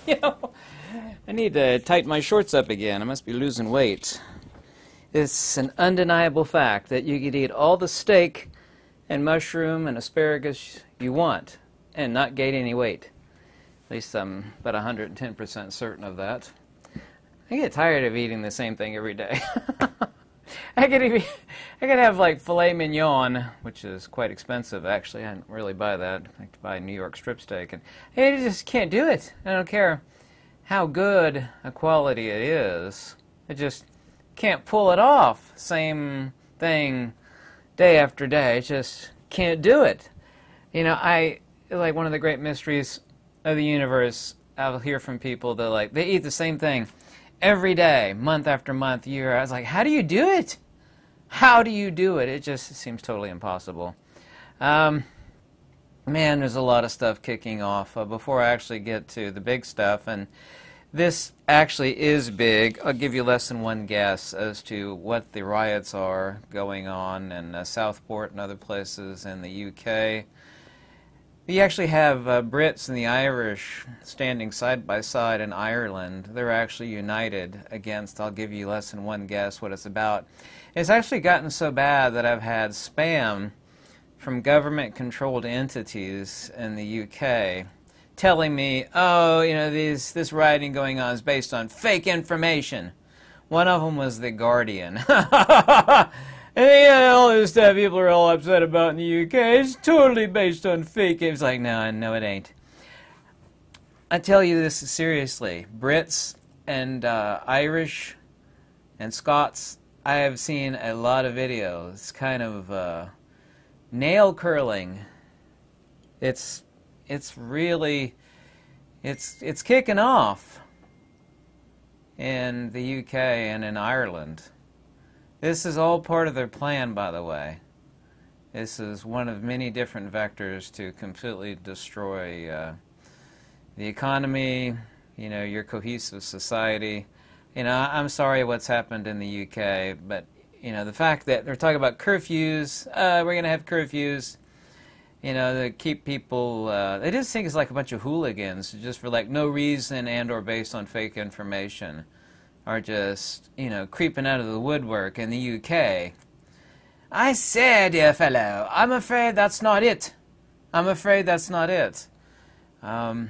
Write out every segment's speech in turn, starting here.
You know, I need to tighten my shorts up again. I must be losing weight. It's an undeniable fact that you could eat all the steak and mushroom and asparagus you want and not gain any weight. At least I'm about 110% certain of that. I get tired of eating the same thing every day. I could have like filet mignon, which is quite expensive actually. I don't really buy that. I like to buy New York strip steak, and I just can't do it. I don't care how good a quality it is. I just can't pull it off. Same thing day after day. I just can't do it. You know, like one of the great mysteries of the universe, I'll hear from people that like they eat the same thing every day, month after month, year. I was like, how do you do it? How do you do it? It just seems totally impossible. Man, there's a lot of stuff kicking off. Before I actually get to the big stuff, and this actually is big, I'll give you less than one guess as to what the riots are going on in Southport and other places in the UK. You actually have Brits and the Irish standing side by side in Ireland. They're actually united against, I'll give you less than one guess what it's about. It's actually gotten so bad that I've had spam from government-controlled entities in the UK telling me, oh, you know, this rioting going on is based on fake information. One of them was The Guardian. And yeah, all this stuff people are all upset about in the UK is totally based on fake. It was like, no, it ain't. I tell you this seriously. Brits and Irish and Scots, I have seen a lot of videos, kind of nail curling. It's really, it's kicking off in the UK and in Ireland. This is all part of their plan, by the way. This is one of many different vectors to completely destroy the economy, you know, your cohesive society. You know, I'm sorry what's happened in the UK, but, you know, the fact that they're talking about curfews, we're going to have curfews, you know, to keep people, they just think it's like a bunch of hooligans, just for like no reason and or based on fake information, are just, you know, creeping out of the woodwork in the UK. I said, dear fellow, I'm afraid that's not it. I'm afraid that's not it. Got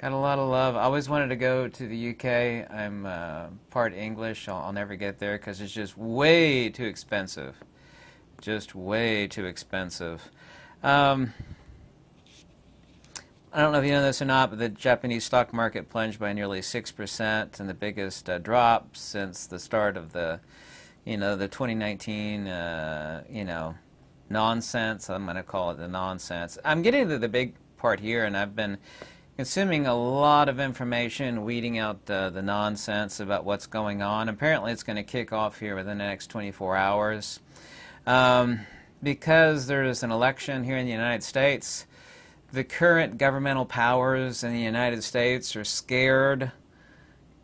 a lot of love. I always wanted to go to the UK. I'm part English. I'll never get there because it's just way too expensive. Just way too expensive. I don't know if you know this or not, but the Japanese stock market plunged by nearly 6%, and the biggest drop since the start of the, you know, the 2019, you know, nonsense. I'm going to call it the nonsense. I'm getting to the big part here, and I've been consuming a lot of information, weeding out the nonsense about what's going on. Apparently, it's going to kick off here within the next 24 hours. Because there's an election here in the United States, the current governmental powers in the United States are scared.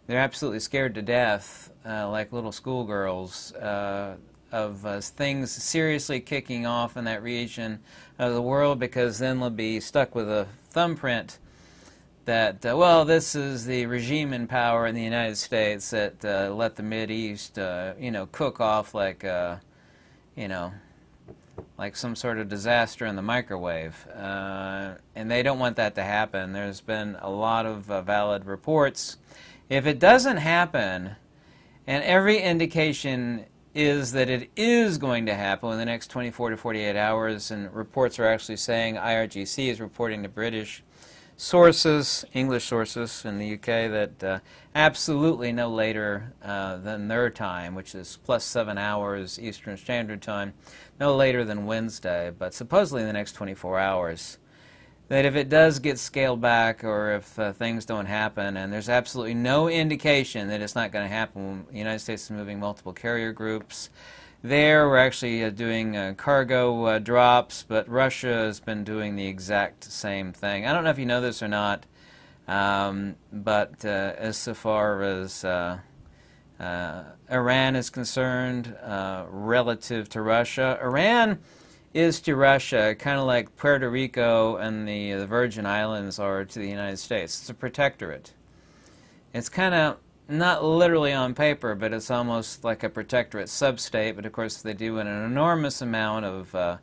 They're absolutely scared to death, like little schoolgirls, of things seriously kicking off in that region of the world, because then they'll be stuck with a thumbprint that, well, this is the regime in power in the United States that let the Mideast, you know, cook off like, you know, like some sort of disaster in the microwave. And they don't want that to happen. There's been a lot of valid reports. If it doesn't happen, and every indication is that it is going to happen in the next 24 to 48 hours, and reports are actually saying, IRGC is reporting to British sources, English sources in the UK, that absolutely no later than their time, which is plus 7 hours Eastern Standard Time, no later than Wednesday, but supposedly in the next 24 hours, that if it does get scaled back, or if things don't happen, and there's absolutely no indication that it's not going to happen, the United States is moving multiple carrier groups. There, we're actually doing cargo drops, but Russia has been doing the exact same thing. I don't know if you know this or not, but as so far as Iran is concerned, relative to Russia, Iran is to Russia kind of like Puerto Rico and the Virgin Islands are to the United States. It's a protectorate. It's kind of not literally on paper, but it's almost like a protectorate sub-state, but of course they do an enormous amount of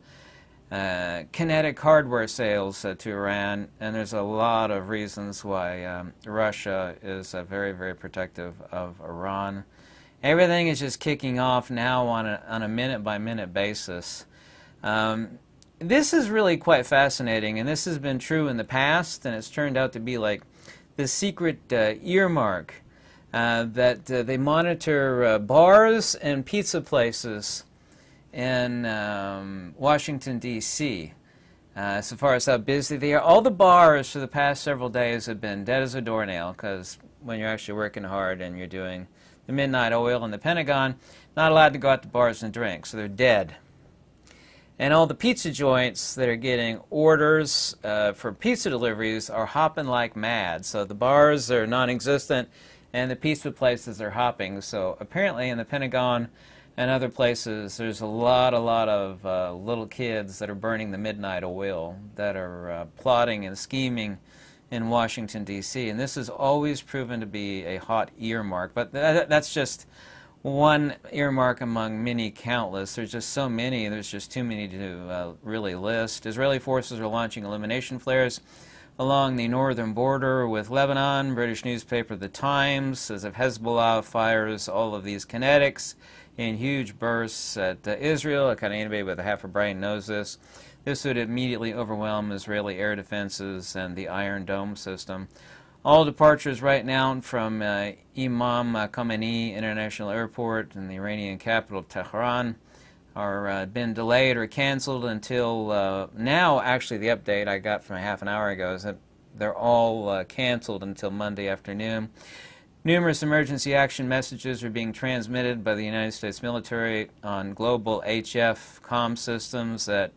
kinetic hardware sales to Iran, and there's a lot of reasons why Russia is very, very protective of Iran. Everything is just kicking off now on a minute-by-minute basis. This is really quite fascinating, and this has been true in the past, and it's turned out to be like the secret earmark that they monitor bars and pizza places in Washington, D.C. So far as how busy they are. All the bars for the past several days have been dead as a doornail, because when you're actually working hard and you're doing the midnight oil in the Pentagon, not allowed to go out to bars and drink, so they're dead. And all the pizza joints that are getting orders for pizza deliveries are hopping like mad. So the bars are non-existent and the pizza places are hopping. So apparently in the Pentagon and other places, there's a lot of little kids that are burning the midnight oil, that are plotting and scheming in Washington, D.C. And this has always proven to be a hot earmark. But that's just one earmark among many countless. There's just so many, there's just too many to really list. Israeli forces are launching illumination flares along the northern border with Lebanon. British newspaper The Times says if Hezbollah fires all of these kinetics in huge bursts at Israel, kind of anybody with a half a brain knows this, this would immediately overwhelm Israeli air defenses and the Iron Dome system. All departures right now from Imam Khomeini International Airport in the Iranian capital Tehran are been delayed or canceled until now. Actually, the update I got from a half an hour ago is that they're all canceled until Monday afternoon. Numerous emergency action messages are being transmitted by the United States military on global HF comm systems at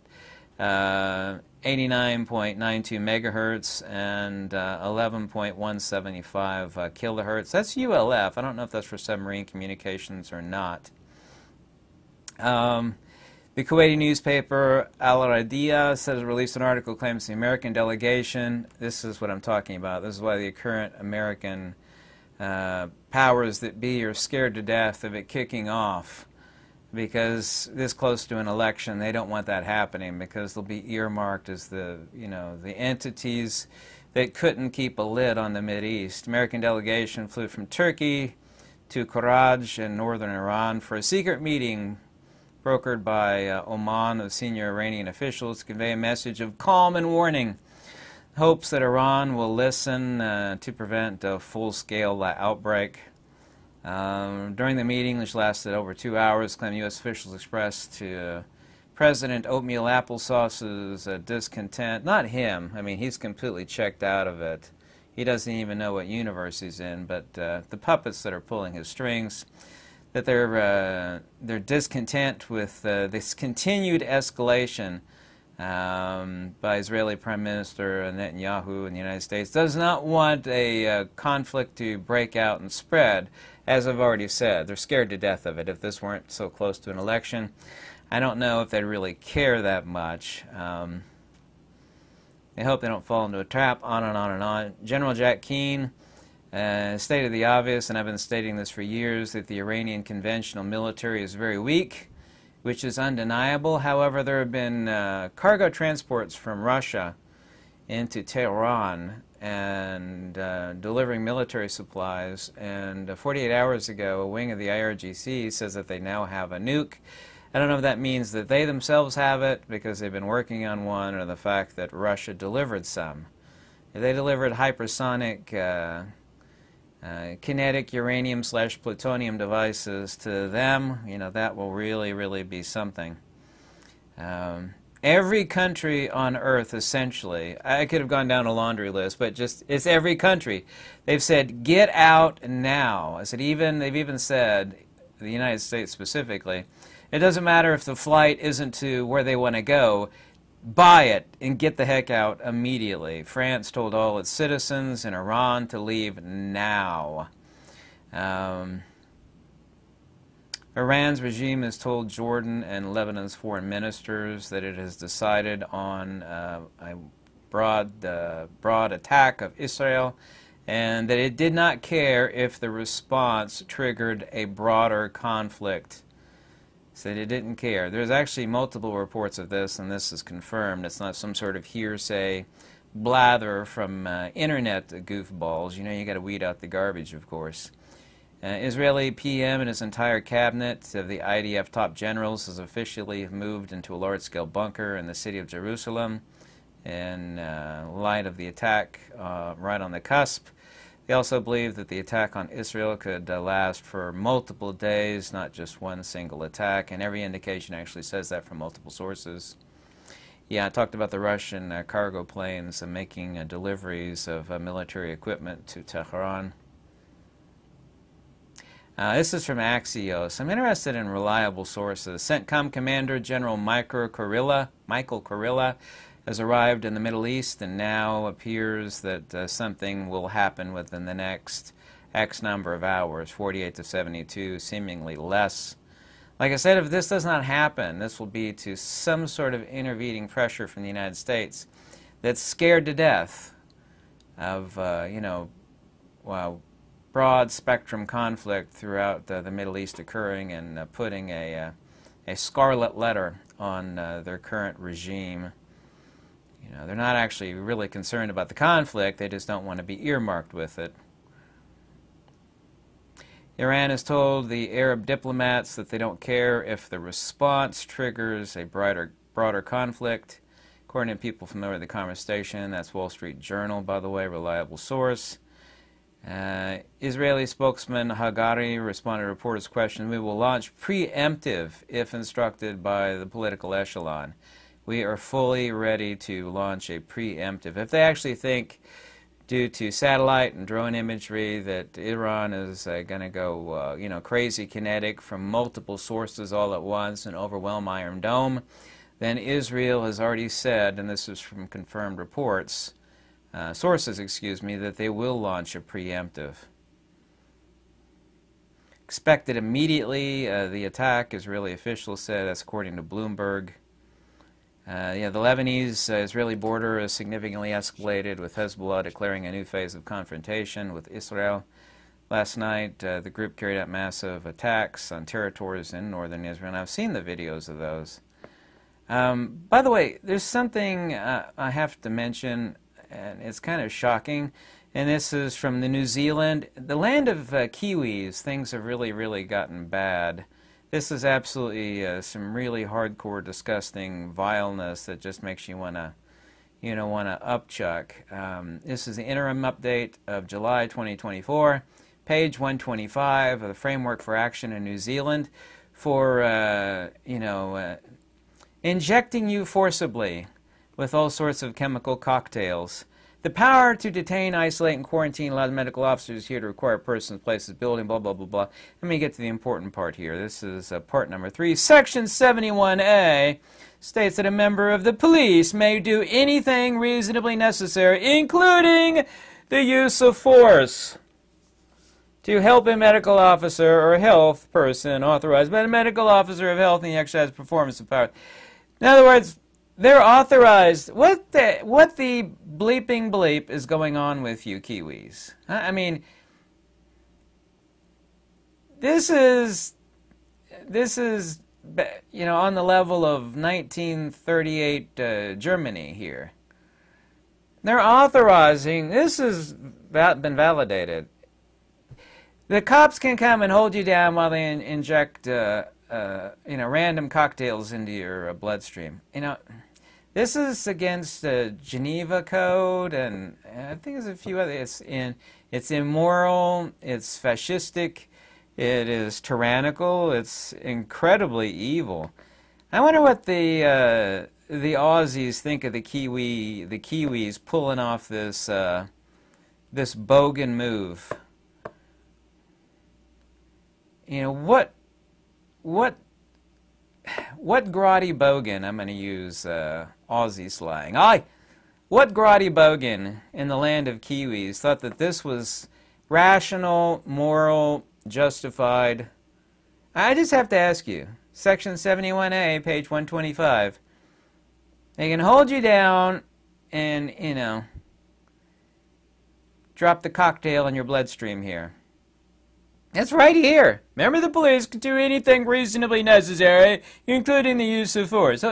89.92 megahertz and 11.175 kilohertz. That's ULF. I don't know if that's for submarine communications or not. The Kuwaiti newspaper Al Aradia says it released an article claims the American delegation, this is what I'm talking about, this is why the current American powers that be are scared to death of it kicking off, because this close to an election they don't want that happening, because they'll be earmarked as the entities that couldn't keep a lid on the Mideast. American delegation flew from Turkey to Karaj in northern Iran for a secret meeting brokered by Oman of senior Iranian officials to convey a message of calm and warning, hopes that Iran will listen to prevent a full-scale outbreak. During the meeting, which lasted over 2 hours, claimed U.S. officials expressed to President Oatmeal Applesauce's discontent. Not him. I mean, he's completely checked out of it. He doesn't even know what universe he's in, but the puppets that are pulling his strings, that they're discontent with this continued escalation by Israeli Prime Minister Netanyahu in the United States. Does not want a conflict to break out and spread. As I've already said, they're scared to death of it. If this weren't so close to an election, I don't know if they'd really care that much. They hope they don't fall into a trap, on and on and on. General Jack Keane stated the obvious, and I've been stating this for years, that the Iranian conventional military is very weak, which is undeniable. However, there have been cargo transports from Russia into Tehran and delivering military supplies, and 48 hours ago a wing of the IRGC says that they now have a nuke. I don't know if that means that they themselves have it because they've been working on one, or the fact that Russia delivered some. If they delivered hypersonic kinetic uranium/plutonium devices to them, that will really be something. Every country on Earth, essentially, I could have gone down a laundry list, but it's every country. They've said, get out now. They've even said, the United States specifically, it doesn't matter if the flight isn't to where they want to go, buy it and get the heck out immediately. France told all its citizens in Iran to leave now. Iran's regime has told Jordan and Lebanon's foreign ministers that it has decided on a broad attack of Israel, and that it did not care if the response triggered a broader conflict. Said it didn't care. There's actually multiple reports of this, and this is confirmed. It's not some sort of hearsay blather from internet goofballs. You know, you got to weed out the garbage, of course. Israeli PM and his entire cabinet of the IDF top generals has officially moved into a large-scale bunker in the city of Jerusalem in light of the attack right on the cusp. They also believe that the attack on Israel could last for multiple days, not just one single attack, and every indication actually says that from multiple sources. Yeah, I talked about the Russian cargo planes making deliveries of military equipment to Tehran. This is from Axios. I'm interested in reliable sources. CENTCOM Commander General Michael Kurilla has arrived in the Middle East, and now appears that something will happen within the next X number of hours, 48 to 72, seemingly less. Like I said, if this does not happen, this will be to some sort of intervening pressure from the United States that's scared to death of, broad spectrum conflict throughout the Middle East occurring, and putting a scarlet letter on their current regime. You know, they're not actually really concerned about the conflict, they just don't want to be earmarked with it. Iran has told the Arab diplomats that they don't care if the response triggers a broader conflict. According to people familiar with the conversation, that's Wall Street Journal, by the way, reliable source. Israeli spokesman Hagari responded to reporters' questions. We will launch preemptive if instructed by the political echelon. We are fully ready to launch a preemptive. If they actually think, due to satellite and drone imagery, that Iran is going to go, crazy kinetic from multiple sources all at once and overwhelm Iron Dome, then Israel has already said, and this is from confirmed reports, sources, that they will launch a preemptive. Expected immediately, the attack, Israeli officials said, that's according to Bloomberg. The Lebanese-Israeli border is significantly escalated, with Hezbollah declaring a new phase of confrontation with Israel. Last night, the group carried out massive attacks on territories in northern Israel, and I've seen the videos of those. By the way, there's something I have to mention, and it's kind of shocking, and this is from the New Zealand. The land of Kiwis, things have really gotten bad. This is absolutely some really hardcore, disgusting vileness that just makes you want to, upchuck. This is the interim update of July 2024, page 125 of the Framework for Action in New Zealand for, injecting you forcibly with all sorts of chemical cocktails. The power to detain, isolate, and quarantine allows medical officers here to require persons, places, building, blah, blah, blah, blah. Let me get to the important part here. This is part number 3. Section 71A states that a member of the police may do anything reasonably necessary, including the use of force, to help a medical officer or health person authorized by a medical officer of health in the exercise of performance of power. In other words, they're authorized. What the bleeping bleep is going on with you Kiwis? I mean, this is on the level of 1938 Germany here. They're authorizing. This has been validated. The cops can come and hold you down while they inject random cocktails into your bloodstream. This is against the Geneva Code, and I think there's a few others. It's immoral, it's fascistic, it is tyrannical, it's incredibly evil. I wonder what the Aussies think of the Kiwis pulling off this this bogan move. What grotty bogan, I'm going to use Aussie slang. What grotty bogan in the land of Kiwis thought that this was rational, moral, justified? I just have to ask you, Section 71A, page 125. They can hold you down and, you know, drop the cocktail in your bloodstream here. That's right here. Remember, the police can do anything reasonably necessary, including the use of force.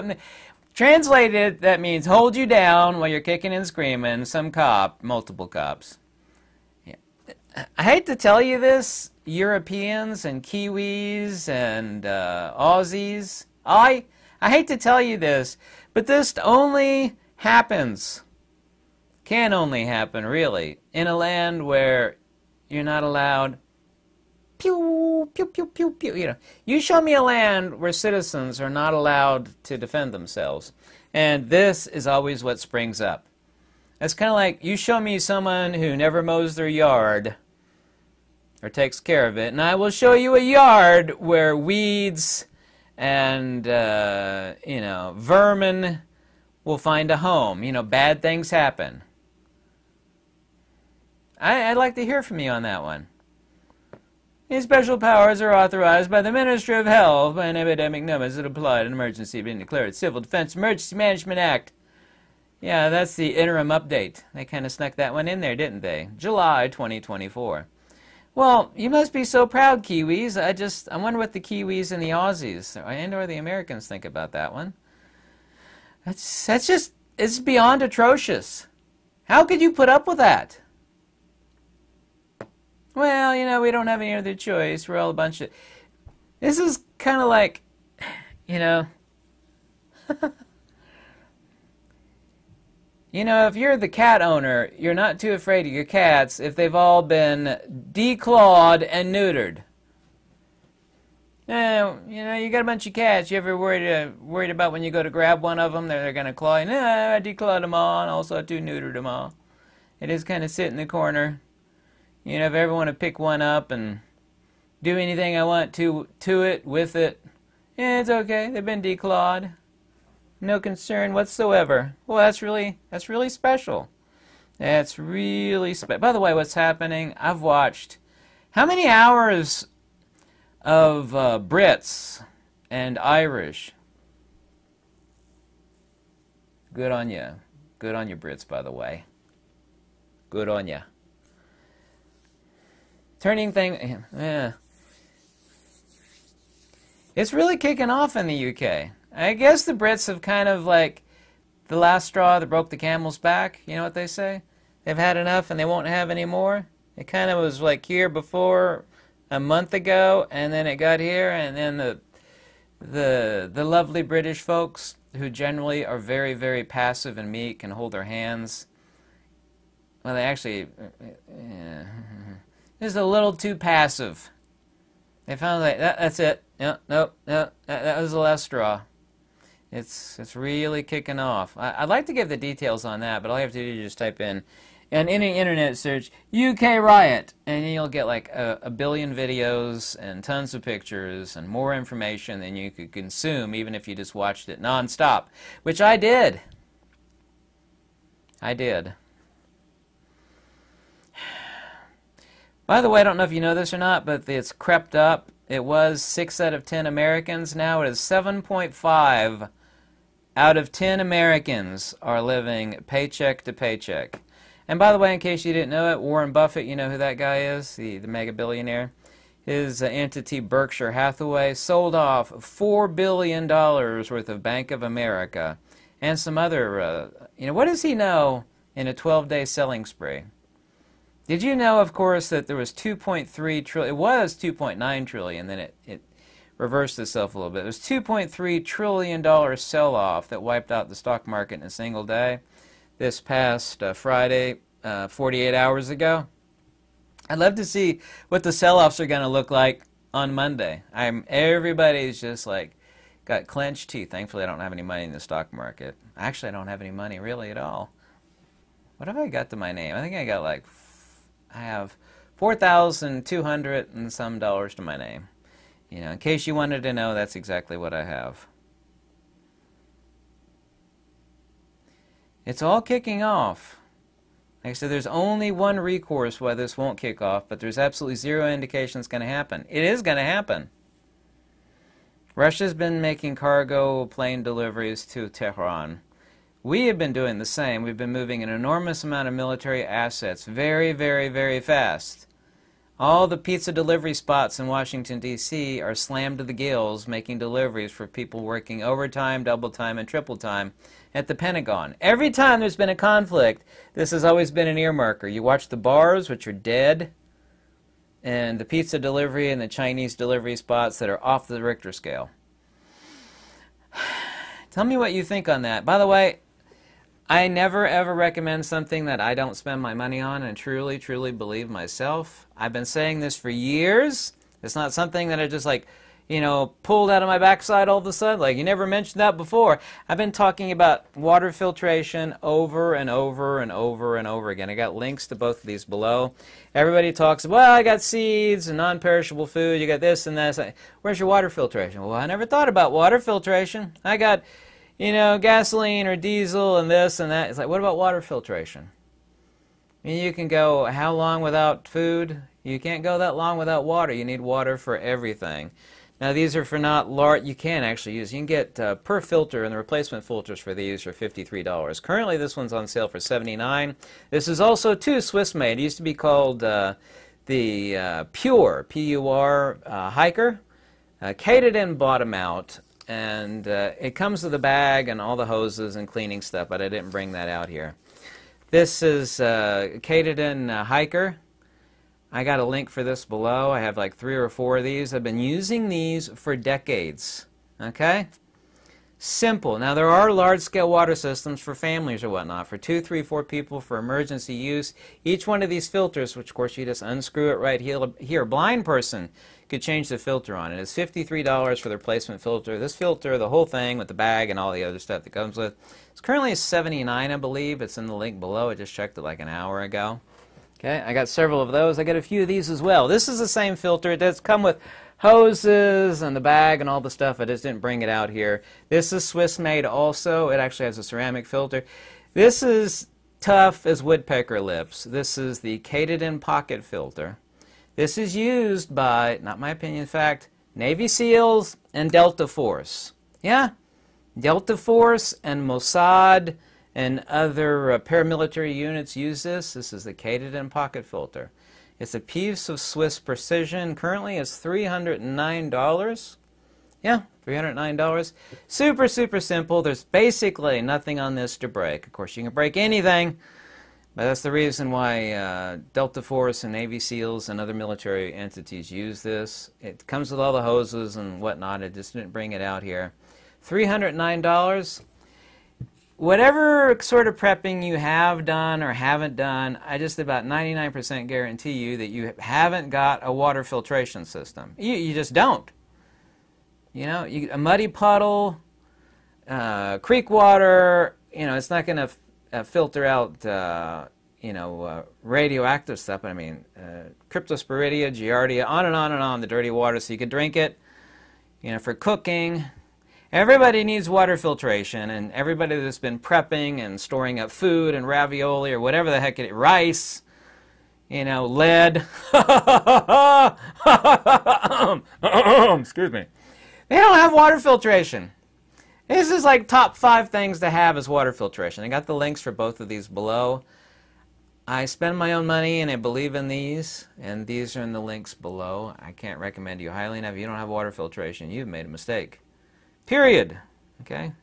Translated, that means hold you down while you're kicking and screaming. Some cop, multiple cops. Yeah. I hate to tell you this, Europeans and Kiwis and Aussies. I hate to tell you this, but this only happens, can only happen, really, in a land where you're not allowed pew, pew, pew, pew, pew. You know, you show me a land where citizens are not allowed to defend themselves, and this is always what springs up. It's kind of like, you show me someone who never mows their yard or takes care of it, and I will show you a yard where weeds and, you know, vermin will find a home. You know, bad things happen. I'd like to hear from you on that one. These special powers are authorized by the Ministry of Health by an epidemic numbers that applied an emergency being declared Civil Defense Emergency Management Act. Yeah, that's the interim update. They kind of snuck that one in there, didn't they? July 2024. Well, you must be so proud, Kiwis. I wonder what the Kiwis and the Aussies and or the Americans think about that one. That's just, it's beyond atrocious. How could you put up with that? Well, you know, we don't have any other choice. We're all a bunch of... This is kind of like, you know... You know, if you're the cat owner, you're not too afraid of your cats if they've all been declawed and neutered. You know, you got a bunch of cats. You ever worried about when you go to grab one of them, they're going to claw you? No, I declawed them all, and also I neutered them all. They just kind of sit in the corner. You know, if I ever want to pick one up and do anything I want to it, with it, yeah, it's okay. They've been declawed. No concern whatsoever. Well, that's really special. That's really special. By the way, what's happening? I've watched how many hours of Brits and Irish. Good on you. Good on you, Brits, by the way. Good on you. Turning thing, yeah. It's really kicking off in the UK. I guess the Brits have kind of like the last straw that broke the camel's back. You know what they say? They've had enough and they won't have any more. It kind of was like here before a month ago, and then it got here, and then the lovely British folks, who generally are very, very passive and meek and hold their hands. Well, they actually, yeah, just a little too passive. They found like that's it. No, that was the last straw. It's really kicking off. I'd like to give the details on that, but all you have to do is just type in any internet search UK riot, and you'll get like a billion videos and tons of pictures and more information than you could consume even if you just watched it nonstop, which I did. I did. By the way, I don't know if you know this or not, but it's crept up. It was 6 out of 10 Americans. Now it is 7.5 out of 10 Americans are living paycheck to paycheck. And by the way, in case you didn't know it, Warren Buffett, you know who that guy is, the mega billionaire? His entity, Berkshire Hathaway, sold off $4 billion worth of Bank of America and some other, you know, what does he know in a 12-day selling spree? Did you know, of course, that there was 2.3 trillion, it was 2.9 trillion, then it reversed itself a little bit. It was $2.3 trillion sell-off that wiped out the stock market in a single day this past Friday, 48 hours ago. I'd love to see what the sell-offs are going to look like on Monday. Everybody's just like got clenched teeth. Thankfully, I don't have any money in the stock market. Actually, I don't have any money really at all. What have I got to my name? I think I got like, I have $4,200 and some dollars to my name. You know, in case you wanted to know, that's exactly what I have. It's all kicking off. Like I said, there's only one recourse why this won't kick off, but there's absolutely zero indication it's going to happen. It is going to happen. Russia's been making cargo plane deliveries to Tehran. We have been doing the same. We've been moving an enormous amount of military assets very, very, very fast. All the pizza delivery spots in Washington, D.C. are slammed to the gills making deliveries for people working overtime, double time, and triple time at the Pentagon. Every time there's been a conflict, this has always been an earmarker. You watch the bars, which are dead, and the pizza delivery and the Chinese delivery spots that are off the Richter scale. Tell me what you think on that. By the way, I never ever recommend something that I don't spend my money on and truly, truly believe myself. I've been saying this for years. It's not something that I just like, you know, pulled out of my backside all of a sudden. Like, you never mentioned that before. I've been talking about water filtration over and over and over and over again. I got links to both of these below. Everybody talks, well, I got seeds and non-perishable food. You got this and that. Where's your water filtration? Well, I never thought about water filtration. I got, you know, gasoline or diesel and this and that. It's like, what about water filtration? I mean, you can go how long without food? You can't go that long without water. You need water for everything. Now, these are for not large. You can actually use. You can get per filter, and the replacement filters for these are $53. Currently, this one's on sale for $79. This is also too Swiss-made. It used to be called the Pure P-U-R Hiker. KATADYN bought them out. And it comes with a bag and all the hoses and cleaning stuff, but I didn't bring that out here. This is KATADYN Hiker. I got a link for this below. I have like 3 or 4 of these. I've been using these for decades. Okay? Simple. Now, there are large-scale water systems for families or whatnot, for 2, 3, 4 people for emergency use. Each one of these filters, which of course you just unscrew it right here. A blind person could change the filter on it. It's $53 for the replacement filter. This filter, the whole thing with the bag and all the other stuff that comes with, it's currently $79, I believe. It's in the link below. I just checked it like an hour ago. Okay, I got several of those. I got a few of these as well. This is the same filter. It does come with hoses and the bag and all the stuff. I just didn't bring it out here. This is Swiss-made also. It actually has a ceramic filter. This is tough as woodpecker lips. This is the KATADYN pocket filter. This is used by, not my opinion, in fact, Navy SEALs and Delta Force. Yeah, Delta Force and Mossad and other paramilitary units use this. This is the KATADYN pocket filter. It's a piece of Swiss precision. Currently it's $309. Yeah, $309. Super, super simple. There's basically nothing on this to break. Of course, you can break anything, but that's the reason why Delta Force and Navy SEALs and other military entities use this. It comes with all the hoses and whatnot. I just didn't bring it out here. $309. Whatever sort of prepping you have done or haven't done, I just about 99% guarantee you that you haven't got a water filtration system. You just don't. You know, a muddy puddle, creek water, you know, it's not going to filter out, you know, radioactive stuff. I mean, cryptosporidia, giardia, on and on and on, the dirty water, so you could drink it, you know, for cooking. Everybody needs water filtration, and everybody that's been prepping and storing up food and ravioli or whatever the heck it is, rice, you know, lead. Excuse me. They don't have water filtration. This is like top 5 things to have is water filtration. I got the links for both of these below. I spend my own money and I believe in these, and these are in the links below. I can't recommend you highly enough. If you don't have water filtration, you've made a mistake. Period. Okay?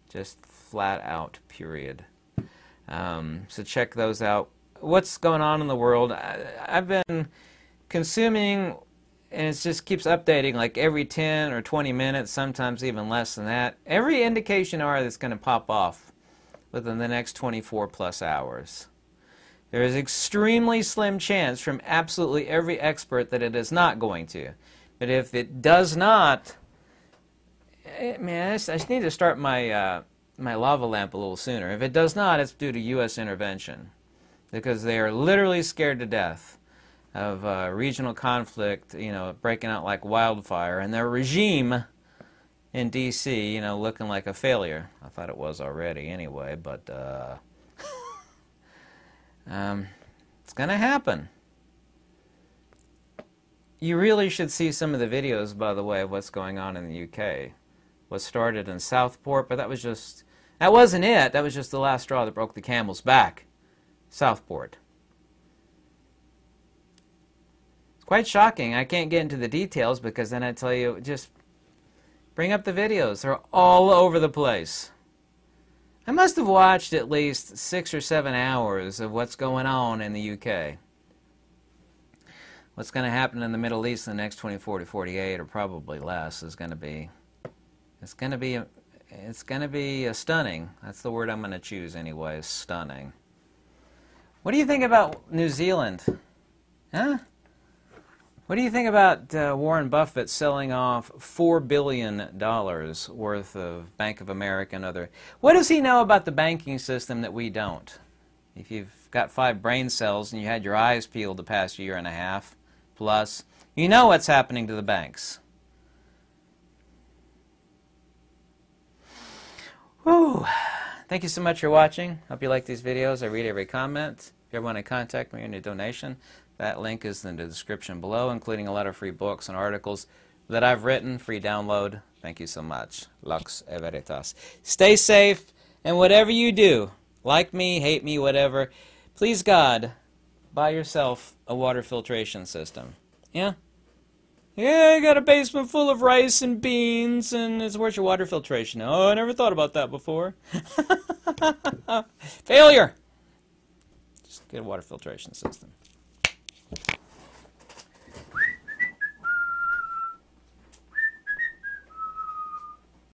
Just flat out, period. So check those out. What's going on in the world? I've been consuming, and it just keeps updating like every 10 or 20 minutes, sometimes even less than that. Every indication are that's going to pop off within the next 24 plus hours. There is extremely slim chance from absolutely every expert that it is not going to. But if it does not, man, I just need to start my my lava lamp a little sooner. If it does not, it's due to U.S. intervention, because they are literally scared to death of regional conflict, you know, breaking out like wildfire, and their regime in D.C., you know, looking like a failure. I thought it was already anyway, but it's going to happen. You really should see some of the videos, by the way, of what's going on in the UK. What started in Southport, but that wasn't it. That was just the last straw that broke the camel's back. Southport. It's quite shocking. I can't get into the details because then I tell you, just bring up the videos. They're all over the place. I must have watched at least 6 or 7 hours of what's going on in the UK. What's going to happen in the Middle East in the next 24 to 48, or probably less, is going to be, it's going to be stunning. That's the word I'm going to choose anyway, stunning. What do you think about New Zealand? Huh? What do you think about Warren Buffett selling off $4 billion worth of Bank of America and other... What does he know about the banking system that we don't? If you've got 5 brain cells and you had your eyes peeled the past year and a half, plus, you know what's happening to the banks. Whew. Thank you so much for watching. Hope you like these videos. I read every comment. If you ever want to contact me or need a donation, that link is in the description below, including a lot of free books and articles that I've written, free download. Thank you so much. Lux e veritas. Stay safe, and whatever you do, like me, hate me, whatever, please God, buy yourself a water filtration system. Yeah? Yeah, I got a basement full of rice and beans, and where's your water filtration? Oh, I never thought about that before. Failure! Just get a water filtration system.